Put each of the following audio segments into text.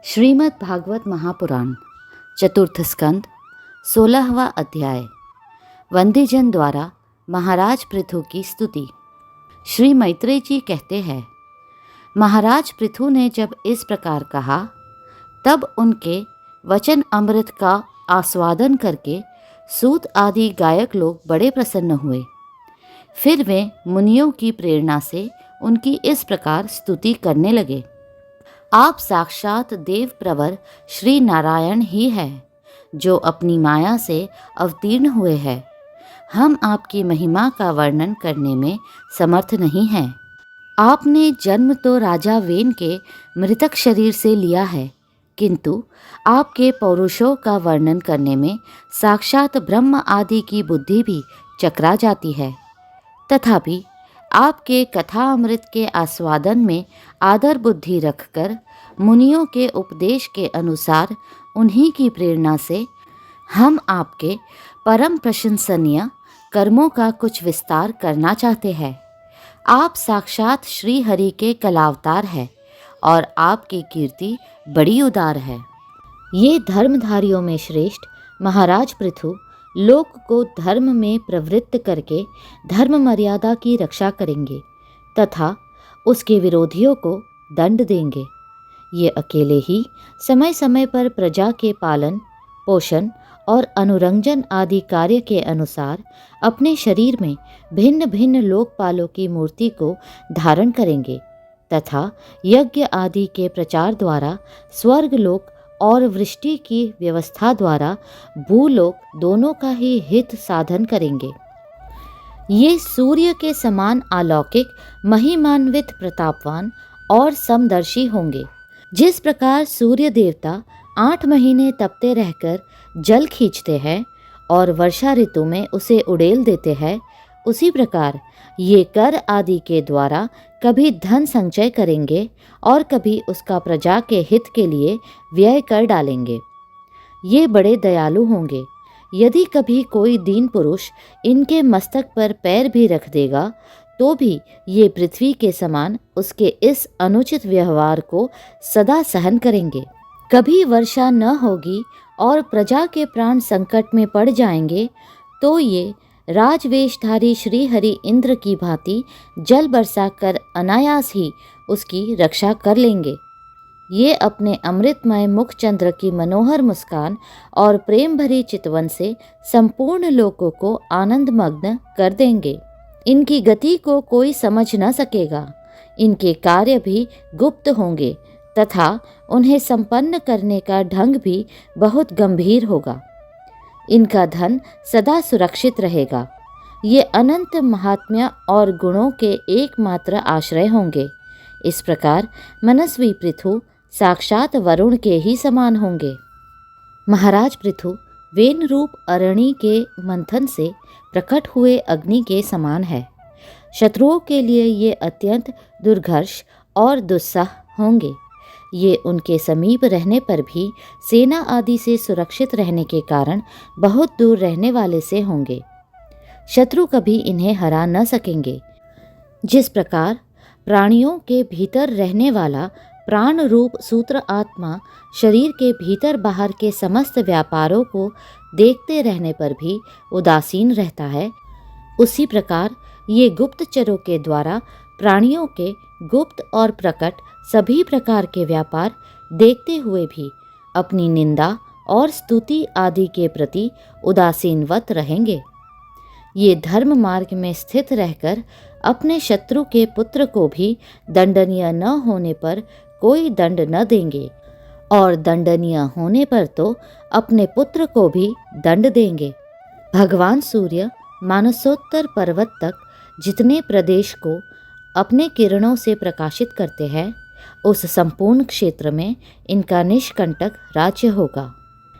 श्रीमद् भागवत महापुराण चतुर्थ स्कंद 16वां अध्याय। वंदीजन द्वारा महाराज पृथु की स्तुति। श्री मैत्रेय जी कहते हैं, महाराज पृथु ने जब इस प्रकार कहा तब उनके वचन अमृत का आस्वादन करके सूत आदि गायक लोग बड़े प्रसन्न हुए। फिर वे मुनियों की प्रेरणा से उनकी इस प्रकार स्तुति करने लगे। आप साक्षात देव प्रवर श्री नारायण ही है, जो अपनी माया से अवतीर्ण हुए हैं। हम आपकी महिमा का वर्णन करने में समर्थ नहीं हैं। आपने जन्म तो राजा वेन के मृतक शरीर से लिया है, किंतु आपके पौरुषों का वर्णन करने में साक्षात ब्रह्म आदि की बुद्धि भी चकरा जाती है। तथापि आपके कथा अमृत के आस्वादन में आदर बुद्धि रखकर मुनियों के उपदेश के अनुसार उन्हीं की प्रेरणा से हम आपके परम प्रशंसनीय कर्मों का कुछ विस्तार करना चाहते हैं। आप साक्षात श्री हरि के कलावतार हैं और आपकी कीर्ति बड़ी उदार है। ये धर्मधारियों में श्रेष्ठ महाराज पृथु लोक को धर्म में प्रवृत्त करके धर्म मर्यादा की रक्षा करेंगे तथा उसके विरोधियों को दंड देंगे। ये अकेले ही समय समय पर प्रजा के पालन पोषण और अनुरंजन आदि कार्य के अनुसार अपने शरीर में भिन्न भिन्न लोकपालों की मूर्ति को धारण करेंगे तथा यज्ञ आदि के प्रचार द्वारा स्वर्ग लोक और वृष्टि की व्यवस्था द्वारा भूलोक दोनों का ही हित साधन करेंगे। ये सूर्य के समान अलौकिक महिमान्वित प्रतापवान और समदर्शी होंगे। जिस प्रकार सूर्य देवता 8 महीने तपते रहकर जल खींचते हैं और वर्षा ऋतु में उसे उड़ेल देते हैं, उसी प्रकार ये कर आदि के द्वारा कभी धन संचय करेंगे और कभी उसका प्रजा के हित के लिए व्यय कर डालेंगे। ये बड़े दयालु होंगे। यदि कभी कोई दीन पुरुष इनके मस्तक पर पैर भी रख देगा तो भी ये पृथ्वी के समान उसके इस अनुचित व्यवहार को सदा सहन करेंगे। कभी वर्षा न होगी और प्रजा के प्राण संकट में पड़ जाएंगे तो ये राजवेशधारी श्री हरि इंद्र की भांति जल बरसा कर अनायास ही उसकी रक्षा कर लेंगे। ये अपने अमृतमय मुख चंद्र की मनोहर मुस्कान और प्रेम भरी चितवन से संपूर्ण लोकों को आनंदमग्न कर देंगे। इनकी गति को कोई समझ न सकेगा। इनके कार्य भी गुप्त होंगे तथा उन्हें संपन्न करने का ढंग भी बहुत गंभीर होगा। इनका धन सदा सुरक्षित रहेगा। ये अनंत महात्म्य और गुणों के एकमात्र आश्रय होंगे। इस प्रकार मनस्वी पृथु साक्षात वरुण के ही समान होंगे। महाराज पृथु वेन रूप अरणि के मंथन से प्रकट हुए अग्नि के समान है। शत्रुओं के लिए ये अत्यंत दुर्घर्ष और दुस्सह होंगे। ये उनके समीप रहने पर भी सेना आदि से सुरक्षित रहने के कारण बहुत दूर रहने वाले से होंगे। शत्रु कभी इन्हें हरा न सकेंगे। जिस प्रकार प्राणियों के भीतर रहने वाला प्राण रूप सूत्र आत्मा शरीर के भीतर बाहर के समस्त व्यापारों को देखते रहने पर भी उदासीन रहता है, उसी प्रकार ये गुप्तचरों के द्वारा प्राणियों के गुप्त और प्रकट सभी प्रकार के व्यापार देखते हुए भी अपनी निंदा और स्तुति आदि के प्रति उदासीनवत रहेंगे। ये धर्म मार्ग में स्थित रहकर अपने शत्रु के पुत्र को भी दंडनीय न होने पर कोई दंड न देंगे और दंडनीय होने पर तो अपने पुत्र को भी दंड देंगे। भगवान सूर्य मानसोत्तर पर्वत तक जितने प्रदेश को अपने किरणों से प्रकाशित करते हैं, उस संपूर्ण क्षेत्र में इनका निष्कंटक राज्य होगा।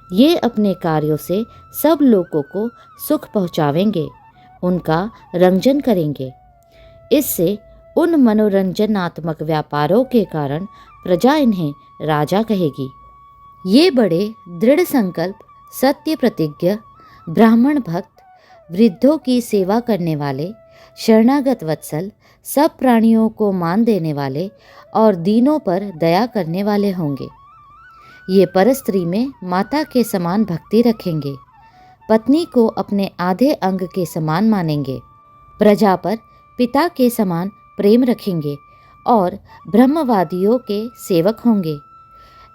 ये अपने कार्यों से सब लोगों को सुख पहुँचावेंगे, उनका रंजन करेंगे। इससे उन मनोरंजनात्मक व्यापारों के कारण प्रजा इन्हें राजा कहेगी। ये बड़े दृढ़ संकल्प, सत्य प्रतिज्ञ, ब्राह्मण भक्त, वृद्धों की सेवा करने वाले, शरणागत वत्सल, सब प्राणियों को मान देने वाले और दीनों पर दया करने वाले होंगे। ये परस्त्री में माता के समान भक्ति रखेंगे, पत्नी को अपने आधे अंग के समान मानेंगे, प्रजा पर पिता के समान प्रेम रखेंगे और ब्रह्मवादियों के सेवक होंगे।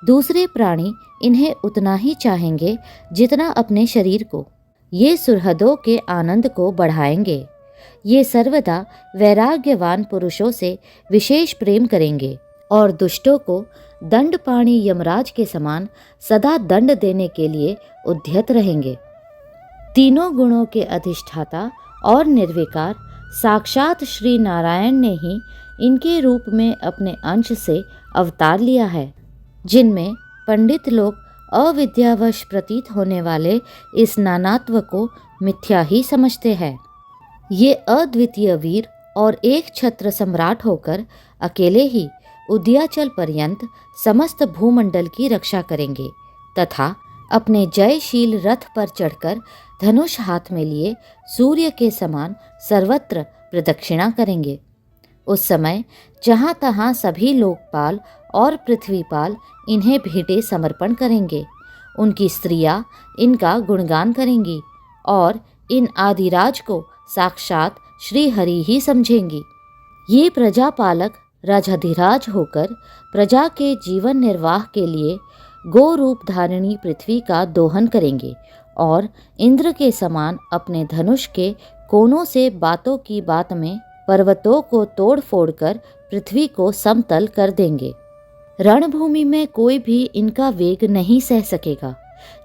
दूसरे प्राणी इन्हें उतना ही चाहेंगे जितना अपने शरीर को। ये सुहृदों के आनंद को बढ़ाएंगे। ये सर्वदा वैराग्यवान पुरुषों से विशेष प्रेम करेंगे और दुष्टों को दंडपाणी यमराज के समान सदा दंड देने के लिए उद्यत रहेंगे। तीनों गुणों के अधिष्ठाता और निर्विकार साक्षात श्री नारायण ने ही इनके रूप में अपने अंश से अवतार लिया है, जिनमें पंडित लोग अविद्यावश प्रतीत होने वाले इस नानात्व को मिथ्या ही समझते हैं। ये अद्वितीय वीर और एक छत्र सम्राट होकर अकेले ही उदयाचल पर्यंत समस्त भूमंडल की रक्षा करेंगे तथा अपने जयशील रथ पर चढ़कर धनुष हाथ में लिए सूर्य के समान सर्वत्र प्रदक्षिणा करेंगे। उस समय जहाँ तहाँ सभी लोकपाल और पृथ्वीपाल इन्हें भेंटें समर्पण करेंगे। उनकी स्त्रियाँ इनका गुणगान करेंगी और इन आदिराज को साक्षात श्री हरि ही समझेंगी। ये प्रजापालक राजाधिराज होकर प्रजा के जीवन निर्वाह के लिए गो रूप धारिणी पृथ्वी का दोहन करेंगे और इंद्र के समान अपने धनुष के कोनों से बातों की बात में पर्वतों को तोड़ फोड़ कर पृथ्वी को समतल कर देंगे। रणभूमि में कोई भी इनका वेग नहीं सह सकेगा।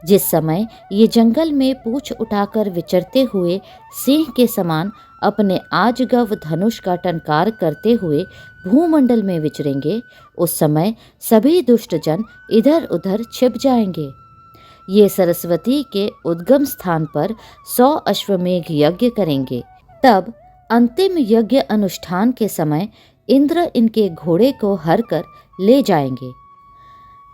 जिस समय ये जंगल में पूंछ उठाकर विचरते हुए सिंह के समान अपने आजगव धनुष का टंकार करते हुए भूमंडल में विचरेंगे, उस समय सभी दुष्टजन इधर उधर छिप जाएंगे। ये सरस्वती के उद्गम स्थान पर 100 अश्वमेघ यज्ञ करेंगे। तब अंतिम यज्ञ अनुष्ठान के समय इंद्र इनके घोड़े को हर कर ले जाएंगे।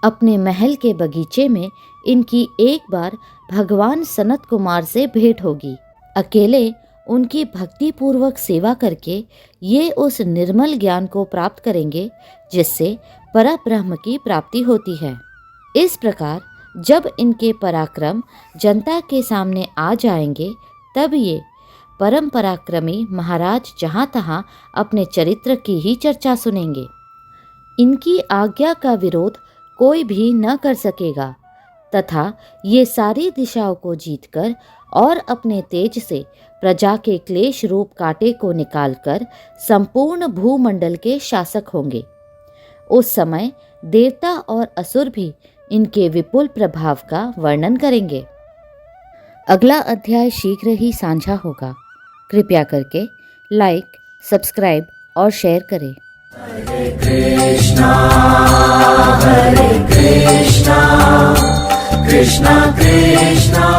अपने महल के बगीचे में इनकी एक बार भगवान सनत कुमार से भेंट होगी। अकेले उनकी भक्तिपूर्वक सेवा करके ये उस निर्मल ज्ञान को प्राप्त करेंगे जिससे परब्रह्म की प्राप्ति होती है। इस प्रकार जब इनके पराक्रम जनता के सामने आ जाएंगे, तब ये परम पराक्रमी महाराज जहाँ तहाँ अपने चरित्र की ही चर्चा सुनेंगे। इनकी आज्ञा का विरोध कोई भी न कर सकेगा तथा ये सारी दिशाओं को जीतकर और अपने तेज से प्रजा के क्लेश रूप कांटे को निकालकर संपूर्ण भूमंडल के शासक होंगे। उस समय देवता और असुर भी इनके विपुल प्रभाव का वर्णन करेंगे। अगला अध्याय शीघ्र ही साझा होगा। कृपया करके लाइक, सब्सक्राइब और शेयर करें। हरे कृष्णा कृष्णा कृष्णा